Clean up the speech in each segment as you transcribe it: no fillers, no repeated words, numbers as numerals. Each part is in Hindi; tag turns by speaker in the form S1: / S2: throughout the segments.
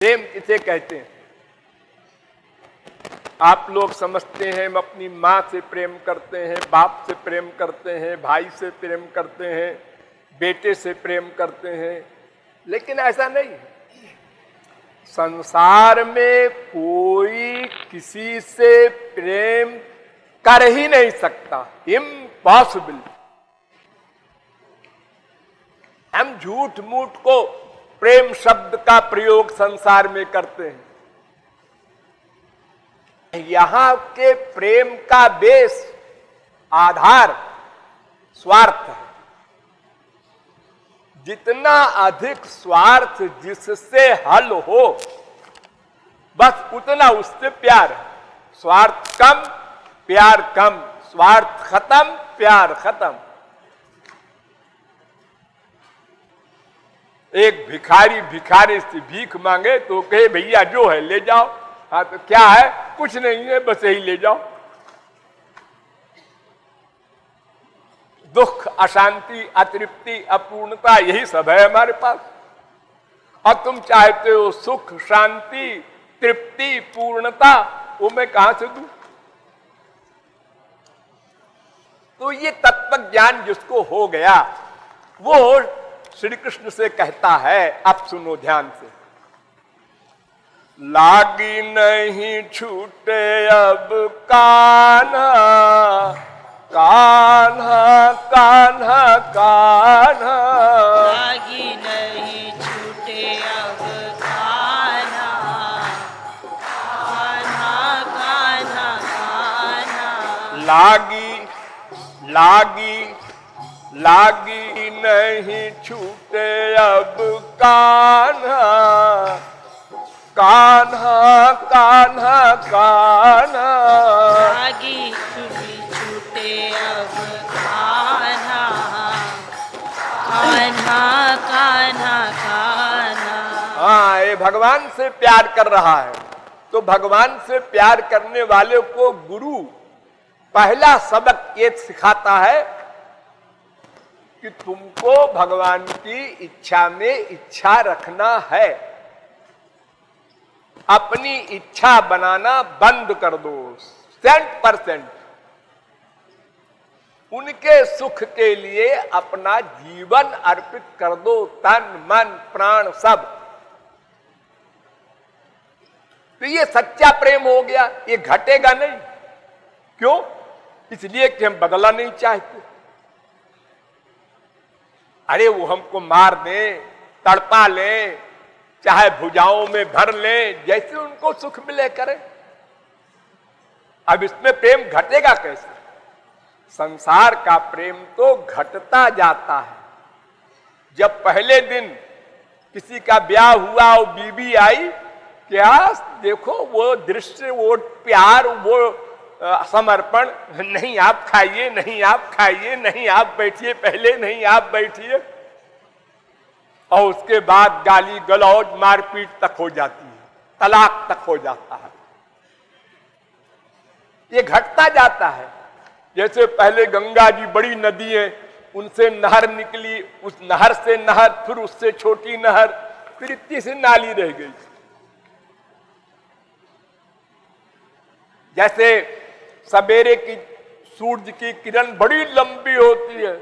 S1: प्रेम किसे कहते हैं? आप लोग समझते हैं हम अपनी माँ से प्रेम करते हैं, बाप से प्रेम करते हैं, भाई से प्रेम करते हैं, बेटे से प्रेम करते हैं, लेकिन ऐसा नहीं। संसार में कोई किसी से प्रेम कर ही नहीं सकता, इम्पॉसिबल। हम झूठ मूठ को प्रेम शब्द का प्रयोग संसार में करते हैं। यहां के प्रेम का बेस, आधार स्वार्थ है। जितना अधिक स्वार्थ जिससे हल हो, बस उतना उससे प्यार है। स्वार्थ कम, प्यार कम, स्वार्थ खत्म, प्यार खत्म। एक भिखारी भिखारी से भीख मांगे तो कहे भैया जो है ले जाओ। हाँ तो क्या है? कुछ नहीं है, बस यही ले जाओ। दुख, अशांति, अतृप्ति, अपूर्णता, यही सब है हमारे पास। और तुम चाहते हो सुख, शांति, तृप्ति, पूर्णता, वो मैं कहां से दूं? तो ये तत्व ज्ञान जिसको हो गया वो श्री कृष्ण से कहता है, अब सुनो ध्यान से। लागी नहीं छूटे अब कान्हा, कान्हा कान्हा कान्हा।
S2: लागी नहीं छूटे अब कान्हा, कान्हा कान्हा कान्हा।
S1: लागी लागी लागी नहीं छूटे अब कान्हा, कान्हा कान्हा कान्हा।
S2: लागी छूटे अब कान्हा, कान्हा कान्हा कान्हा।
S1: हाँ, ये भगवान से प्यार कर रहा है। तो भगवान से प्यार करने वाले को गुरु पहला सबक ये सिखाता है कि तुमको भगवान की इच्छा में इच्छा रखना है। अपनी इच्छा बनाना बंद कर दो 100%। उनके सुख के लिए अपना जीवन अर्पित कर दो, तन मन प्राण सब। तो ये सच्चा प्रेम हो गया। ये घटेगा नहीं। क्यों? इसलिए कि हम बदला नहीं चाहते। अरे वो हमको मार दे, तड़पा ले, चाहे भुजाओं में भर ले, जैसे उनको सुख मिले करें। अब इसमें प्रेम घटेगा कैसे? संसार का प्रेम तो घटता जाता है। जब पहले दिन किसी का ब्याह हुआ और बीबी आई, क्या देखो वो दृश्य, वो प्यार, वो समर्पण। नहीं आप खाइए, नहीं आप खाइए, नहीं आप बैठिए, पहले नहीं आप बैठिए। और उसके बाद गाली गलौज मारपीट तक हो जाती है, तलाक तक हो जाता है। ये घटता जाता है। जैसे पहले गंगा जी बड़ी नदी है, उनसे नहर निकली, उस नहर से नहर, फिर उससे छोटी नहर, फिर इतनी सी नाली रह गई। जैसे सवेरे की सूरज की किरण बड़ी लंबी होती है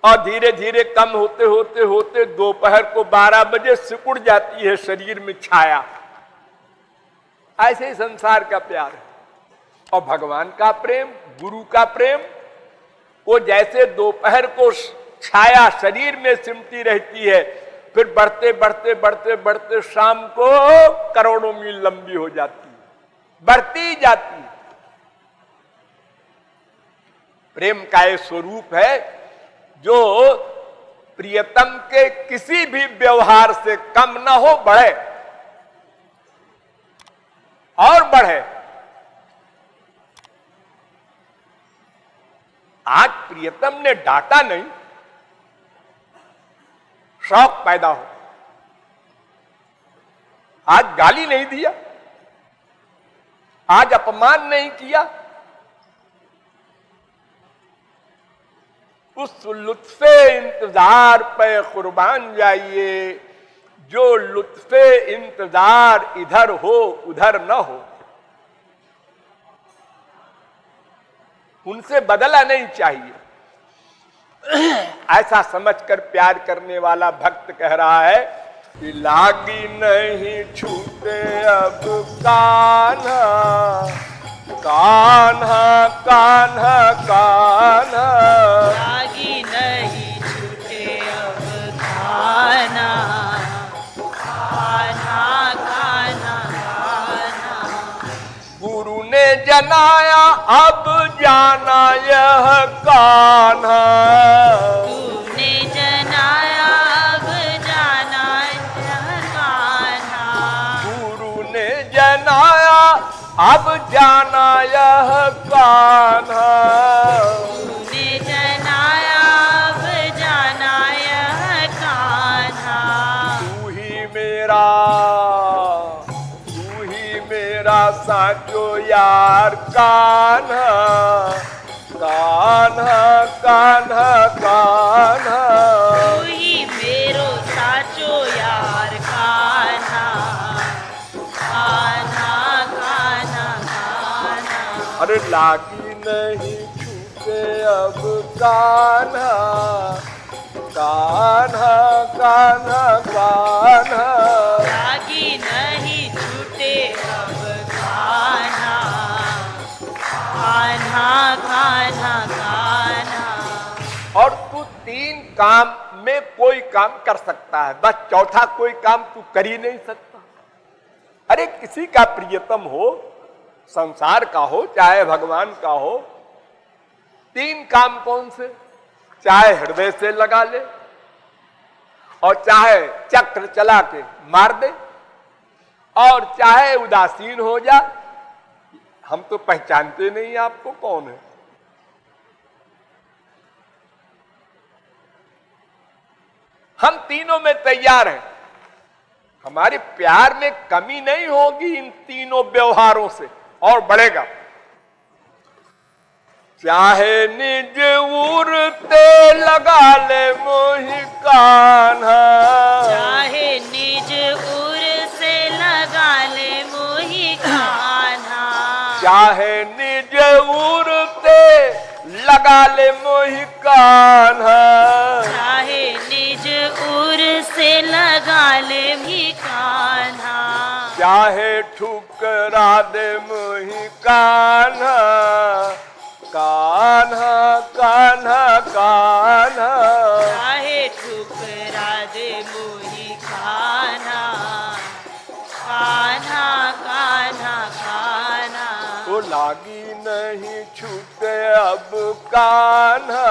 S1: और धीरे धीरे कम होते होते होते दोपहर को 12 बजे सिकुड़ जाती है शरीर में छाया। ऐसे ही संसार का प्यार है। और भगवान का प्रेम, गुरु का प्रेम, वो जैसे दोपहर को छाया शरीर में सिमटी रहती है, फिर बढ़ते बढ़ते बढ़ते बढ़ते शाम को करोड़ों मील लंबी हो जाती है, बढ़ती जाती है। प्रेम का ये स्वरूप है जो प्रियतम के किसी भी व्यवहार से कम न हो, बढ़े और बढ़े। आज प्रियतम ने डांटा नहीं, शौक पैदा हो। आज गाली नहीं दिया, आज अपमान नहीं किया। उस लुत्फे इंतजार पे कुर्बान जाइए जो लुत्फे इंतजार इधर हो उधर न हो, उनसे बदला नहीं चाहिए। ऐसा समझकर प्यार करने वाला भक्त कह रहा है कि लागी नहीं छूटे अब कान्हा, कान्हा कान्हा कान्हा,
S2: लागी नहीं छूटे अब कान्हा, कान्हा कान्हा कान्हा।
S1: गुरु ने जनाया अब जाना यह कान्हा,
S2: तूने जनाया अब जाना यह कान्हा,
S1: गुरु ने जनाया अब जाना यह कान्हा,
S2: तूने जनाया अब जाना यह कान्हा।
S1: तू ही मेरा साचो यार कान्हा, कान्हा कान्हा कान्हा,
S2: तू ही मेरो साचो यार कान्हा, कान्हा कान्हा कान्हा।
S1: अरे लागी नहीं छूटे अब कान्हा, कान्हा कान्हा कान्हा,
S2: लागी नहीं छूटे अब कान्हा, कान्हा कान्हा कान्हा।
S1: और तू तीन काम में कोई काम कर सकता है, बस चौथा कोई काम तू कर ही नहीं सकता। अरे किसी का प्रियतम हो, संसार का हो चाहे भगवान का हो, तीन काम कौन से? चाहे हृदय से लगा ले और चाहे चक्र चला के मार दे और चाहे उदासीन हो जा। हम तो पहचानते नहीं आपको कौन है। हम तीनों में तैयार हैं, हमारे प्यार में कमी नहीं होगी इन तीनों व्यवहारों से, और बढ़ेगा। चाहे निज उरते लगा ले मोहि कान्हा,
S2: चाहे निज उर से लगा ले मोहि कान्हा,
S1: चाहे निज उरते लगा ले मोहि कान्हा,
S2: चाहे निज उर से लगा ले मोहि कान्हा,
S1: चाहे ठुकरा दे मोहि कान्हा, कान्हा कान्हा कान्हा,
S2: चाहे ठुकरा दे मोहि कान्हा, कान्हा कान्हा कान्हा।
S1: तो लागी नहीं छूटे अब कान्हा,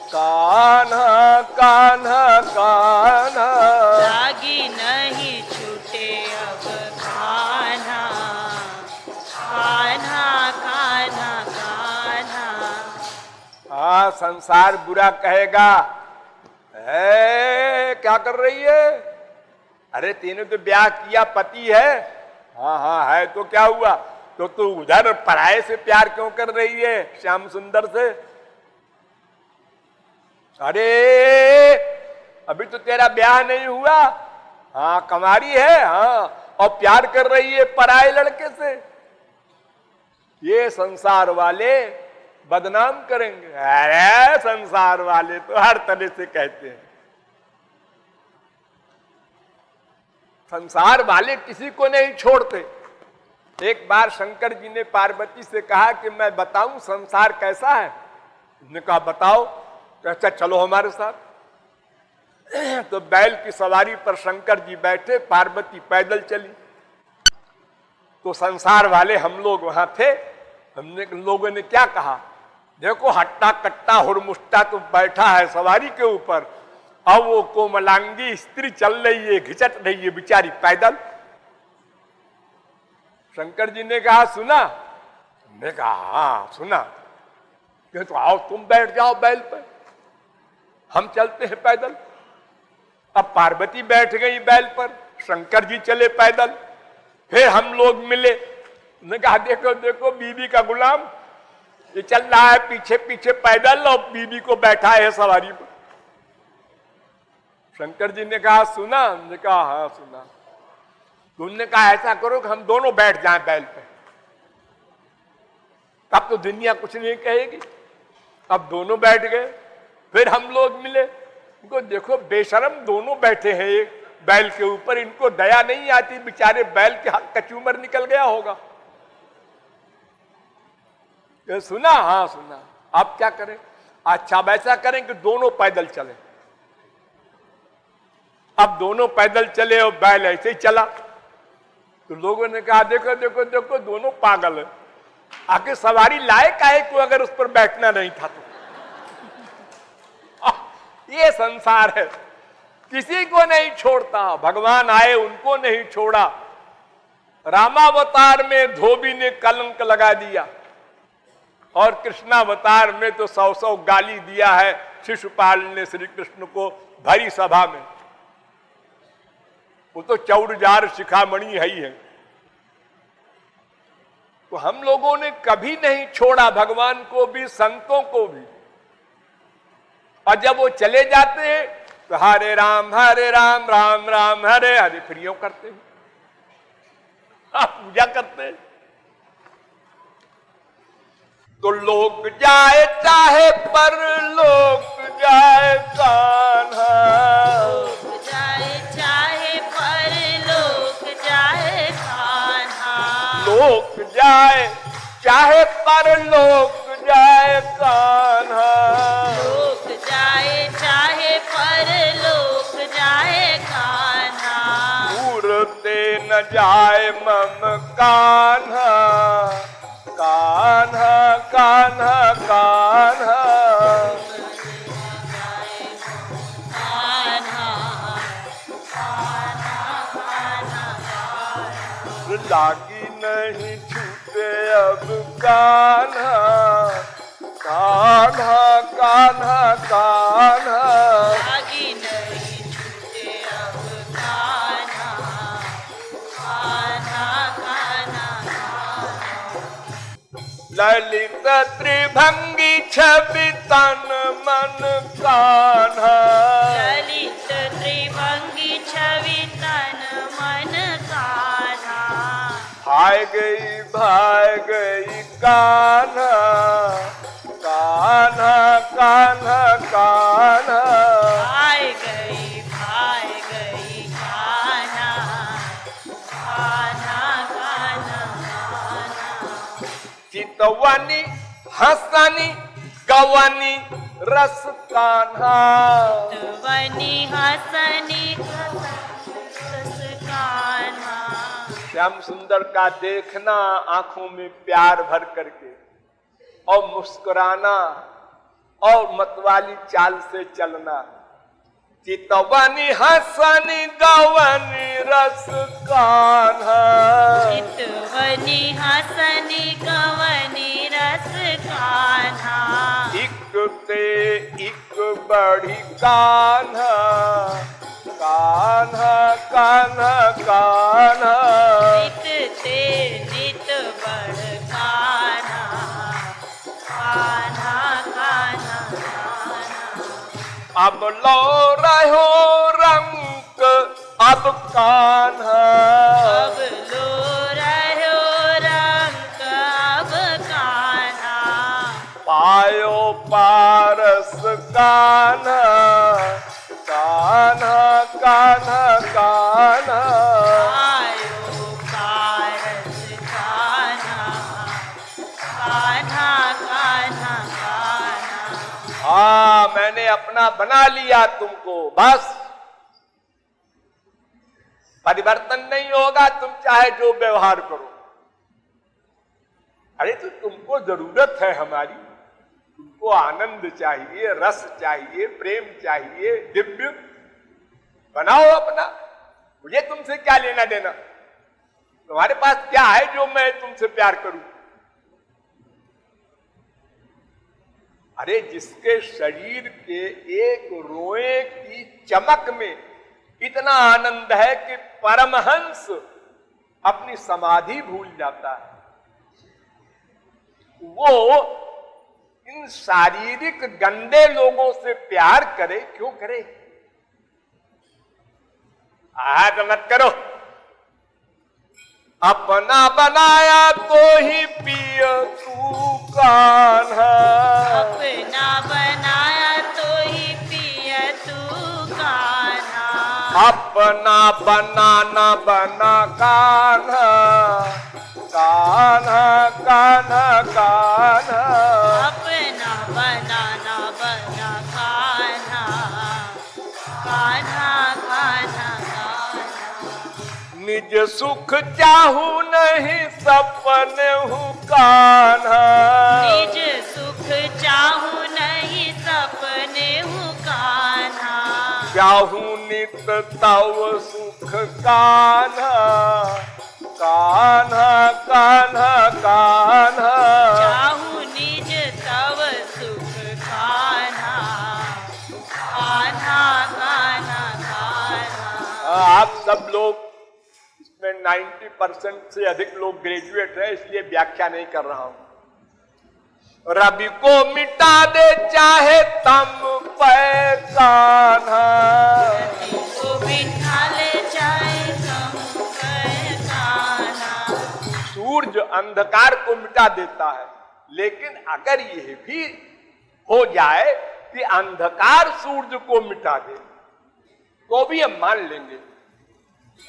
S1: कान्हा कान्हा कान्हा,
S2: लागी नहीं छूटे अब कान्हा, कान्हा कान्हा कान्हा।
S1: हाँ, संसार बुरा कहेगा, क्या कर रही है? अरे तीनों तो ब्याह किया, पति है। हाँ हाँ है, तो क्या हुआ? तो तू उधर पराये से प्यार क्यों कर रही है, श्याम सुंदर से? अरे अभी तो तेरा ब्याह नहीं हुआ। हाँ, कमारी है। हाँ, और प्यार कर रही है पराये लड़के से। ये संसार वाले बदनाम करेंगे। अरे संसार वाले तो हर तरह से कहते हैं। संसार वाले किसी को नहीं छोड़ते। एक बार शंकर जी ने पार्वती से कहा कि मैं बताऊं संसार कैसा है। उसने कहा बताओ। कहता चलो हमारे साथ। तो बैल की सवारी पर शंकर जी बैठे, पार्वती पैदल चली। तो संसार वाले हम लोग वहां थे। हमने लोगों ने क्या कहा, देखो हट्टा कट्टा हुरमुष्टा तो बैठा है सवारी के ऊपर, अब वो कोमलांगी स्त्री चल रही है, घिचट रही है बेचारी पैदल। शंकर जी ने कहा सुना? हमने कहा हाँ सुना। तो आओ तुम बैठ जाओ बैल पर, हम चलते हैं पैदल। अब पार्वती बैठ गई बैल पर, शंकर जी चले पैदल। फिर हम लोग मिले। ने कहा देखो देखो बीबी का गुलाम ये चल रहा है पीछे पीछे पैदल और बीबी को बैठा है सवारी पर। शंकर जी ने कहा सुना? हमने कहा हाँ सुना। तो उन्होंने कहा ऐसा करो कि हम दोनों बैठ जाएं बैल पे, तब तो दुनिया कुछ नहीं कहेगी। अब दोनों बैठ गए, फिर हम लोग मिले, उनको देखो बेशरम दोनों बैठे हैं एक बैल के ऊपर, इनको दया नहीं आती, बेचारे बैल के हाथ कचूमर निकल गया होगा। ये सुना? हाँ सुना। आप क्या करें? अच्छा वैसा करें कि दोनों पैदल चले। अब दोनों पैदल चले और बैल ऐसे ही चला। तो लोगों ने कहा देखो देखो देखो दोनों पागल है, आके सवारी लाए काहे को अगर उस पर बैठना नहीं था तो। ये संसार है, किसी को नहीं छोड़ता। भगवान आए उनको नहीं छोड़ा। रामावतार में धोबी ने कलंक लगा दिया और कृष्णावतार में तो 100 गाली दिया है शिशुपाल ने श्री कृष्ण को भरी सभा में। वो तो चौड़जार शिखामणि है ही है। तो हम लोगों ने कभी नहीं छोड़ा भगवान को भी, संतों को भी। और जब वो चले जाते हैं तो हरे राम राम राम हरे हरे, फिर यूं करते हैं, पूजा करते हैं। तो लोग जाए चाहे पर लोग जाए कान्हा,
S2: लोग जाए चाहे पर लोग जाए कान्हा,
S1: लोग जाए चाहे पर लोग जाए कान्हा,
S2: लोग जाए चाहे पर लोग जाए कान्हा,
S1: उड़ते न जाए मम कान्हा, कान्हा कान्हा कान्हा, लागी नहीं छूटे अब कान्हा, कान्हा कान्हा कान्हा,
S2: लागी नहीं छूटे अब कान्हा, कान्हा कान्हा कान्हा।
S1: ललित त्रिभंगी छवि तन मन कान्हा,
S2: ललित त्रिभंगी छवि तन मन कान्हा,
S1: भाग गई कान्हा, कान्हा कान्हा कान्हा,
S2: भाग गई कान्हा, कान्हा कान्हा कान्हा।
S1: चितवनी हसनी गवनी रस कान्हा,
S2: चितवनी हसनी रस कान्हा,
S1: श्याम सुंदर का देखना आंखों में प्यार भर करके और मुस्कुराना और मतवाली चाल से चलना। चितवनी हसनी गवनी रस कान्हा,
S2: चितवनी हसनी गवनी रस कान्हा,
S1: इक ते इक बढ़ी कान्हा, कान्हा कान्हा कान्हा,
S2: नित ते नित बढ़ कान्हा, कान्हा कान्हा कान्हा।
S1: अब लो रहो रंग अब कान्हा,
S2: अब लो रहो रंग अब कान्हा,
S1: पायो पारस कान्हा, कान्हा कान्हा कान्हा,
S2: आयो पारस कान्हा, कान्हा कान्हा कान्हा।
S1: हाँ मैंने अपना बना लिया तुमको, बस परिवर्तन नहीं होगा, तुम चाहे जो व्यवहार करो। अरे तो तुमको जरूरत है हमारी, तुमको आनंद चाहिए, रस चाहिए, प्रेम चाहिए, दिव्य बनाओ अपना। मुझे तुमसे क्या लेना देना? तुम्हारे पास क्या है जो मैं तुमसे प्यार करूं? अरे जिसके शरीर के एक रोए की चमक में इतना आनंद है कि परमहंस अपनी समाधि भूल जाता है, वो इन शारीरिक गंदे लोगों से प्यार करे क्यों करे? आज मत करो। अपना बनाया तो ही पिय तू कान्हा,
S2: अपना बनाया तो ही पिय तू कान्हा,
S1: अपना बनाना बना कान्हा, कान्हा कान्हा कान्हा,
S2: अपना बनाना बना कान्हा, कान्हा कान्हा कान्हा।
S1: निज सुख चाहू नहीं सपने हूँ कान्हा,
S2: निज सुख चाहूं नहीं सपने हूँ कान्हा,
S1: चाहू नित तव सुख कान्हा, कान्हा कान्हा कान्हा,
S2: चाहूं निज तव सुख कान्हा, कान्हा कान्हा कान्हा।
S1: आप सब लोग इसमें 90% से अधिक लोग ग्रेजुएट है, इसलिए व्याख्या नहीं कर रहा हूं। रवि को मिटा दे चाहे तम पे कान्हा,
S2: को बिठा ले जाए कम पे कान्हा,
S1: सूरज अंधकार को मिटा देता है, लेकिन अगर यह भी हो जाए कि अंधकार सूरज को मिटा दे तो भी हम मान लेंगे।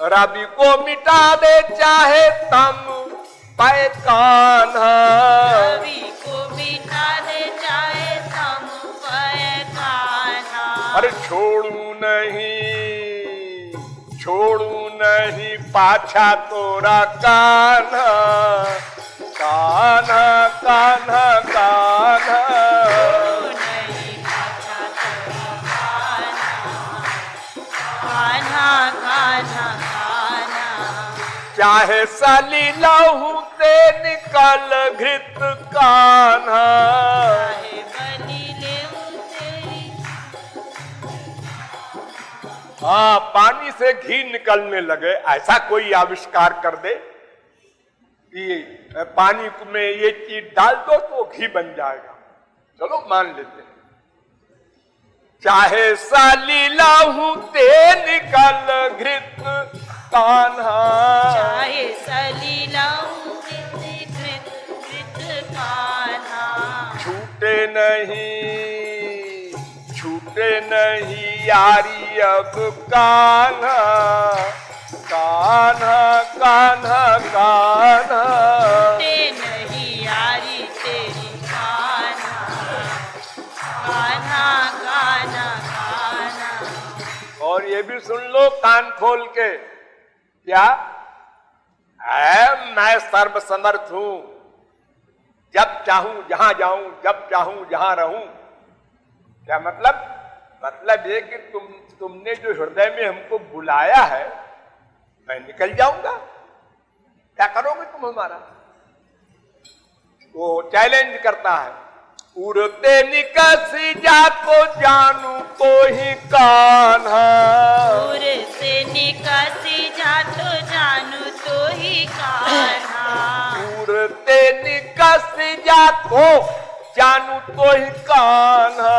S1: रवि को मिटा दे चाहे तम पे कान्हा,
S2: रवि को मिटा दे जाए तम पे कान्हा,
S1: अरे छोड़ू नहीं पाछा तोरा कान्हा, कान्हा कान्हा कान्हा,
S2: नहीं पाछा तेरा कान्हा, कान्हा कान्हा कान्हा।
S1: चाहे सलीलहू ते निकल घृत कान्हा,
S2: चाहे बलि लेऊं तेरी,
S1: हाँ पानी से घी निकलने लगे, ऐसा कोई आविष्कार कर दे कि पानी में ये चीज डाल दो तो घी बन जाएगा, चलो मान लेते हैं। चाहे सलीलहू ते निकल घृत कान्हा,
S2: चाहे सलीलाऊं घृत घृत कान्हा,
S1: छूटे नहीं यारी अब कान्हा, कान्हा कान्हा कान्हा,
S2: छूटे नहीं यारी तेरी कान्हा, कान्हा कान्हा कान्हा।
S1: और ये भी सुन लो कान खोल के, क्या है मैं सर्वसमर्थ हूं, जब चाहूं जहां जाऊं, जब चाहूं जहां रहूं। क्या मतलब? मतलब ये कि तुमने जो हृदय में हमको बुलाया है, मैं निकल जाऊंगा, क्या करोगे तुम हमारा? वो चैलेंज करता है। उड़ते निकसी जाको जानू तो ही कान्हा,
S2: उड़ते निकसी जा तो जानू तो ही कान्हा,
S1: उड़ते निकसी जाको जानू तो ही कान्हा,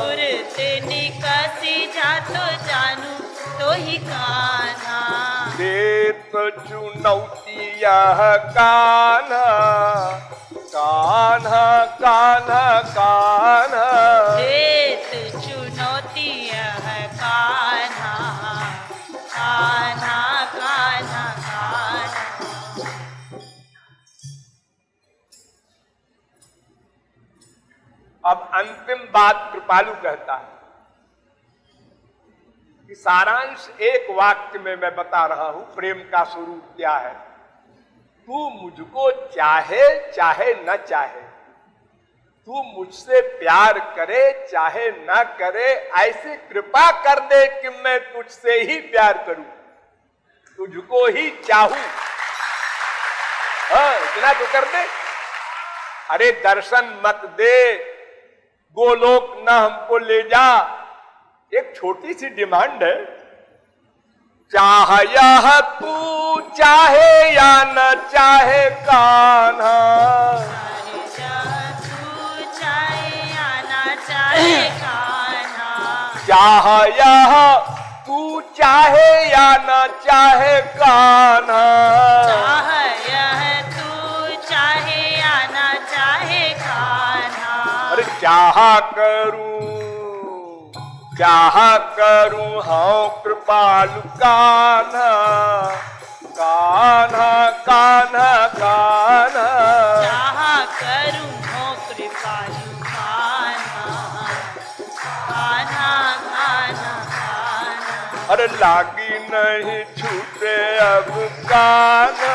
S2: उड़ते निकसी जा तो जानू तो ही कान्हा,
S1: देत चुनौती यह कान्हा, कान्हा कान्हा कान्हा,
S2: देत चुनौती है कान्हा, कान्हा कान्हा कान्हा।
S1: अब अंतिम बात कृपालु कहता है कि सारांश एक वाक्य में मैं बता रहा हूं, प्रेम का स्वरूप क्या है। तू मुझको चाहे चाहे न चाहे, तू मुझसे प्यार करे चाहे न करे, ऐसी कृपा कर दे कि मैं तुझसे ही प्यार करूं, तुझको ही चाहूं। हाँ, इतना तो कर दे। अरे दर्शन मत दे, गोलोक न हमको ले जा, एक छोटी सी डिमांड है। चाह यह तू चाहे या न चाहे कान्हा,
S2: चाहे तू चाहे या ना चाहे कान्हा,
S1: चाह यह तू तू चाहे या ना चाहे कान्हा,
S2: चाह यह तू चाहे या ना चाहे कान्हा।
S1: अरे चाहा करूं हाँ कृपालु कान्हा, कान्हा कान्हा कान्हा।
S2: चाहा करूं हो कृपालु कान्हा, कान्हा कान्हा कान्हा।
S1: अरे लागी नहीं छूटे अब कान्हा,